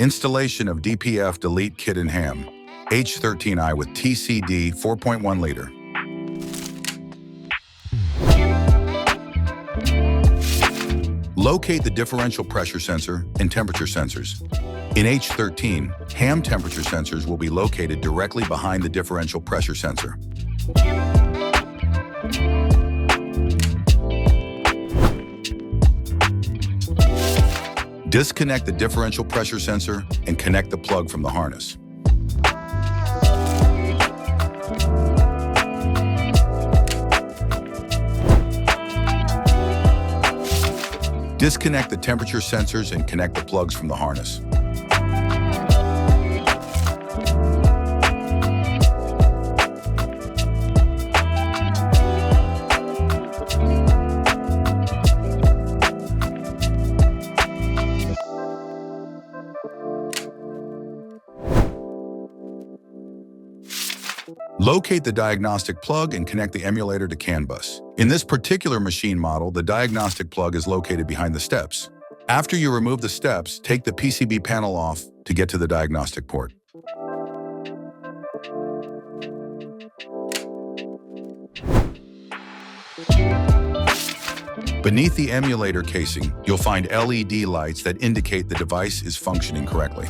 Installation of DPF Delete Kit in Hamm H13i with TCD 4.1 liter. Locate the differential pressure sensor and temperature sensors. In H13, Hamm temperature sensors will be located directly behind the differential pressure sensor. Disconnect the differential pressure sensor and connect the plug from the harness. Disconnect the temperature sensors and connect the plugs from the harness. Locate the diagnostic plug and connect the emulator to CAN bus. In this particular machine model, the diagnostic plug is located behind the steps. After you remove the steps, take the PCB panel off to get to the diagnostic port. Beneath the emulator casing, you'll find LED lights that indicate the device is functioning correctly.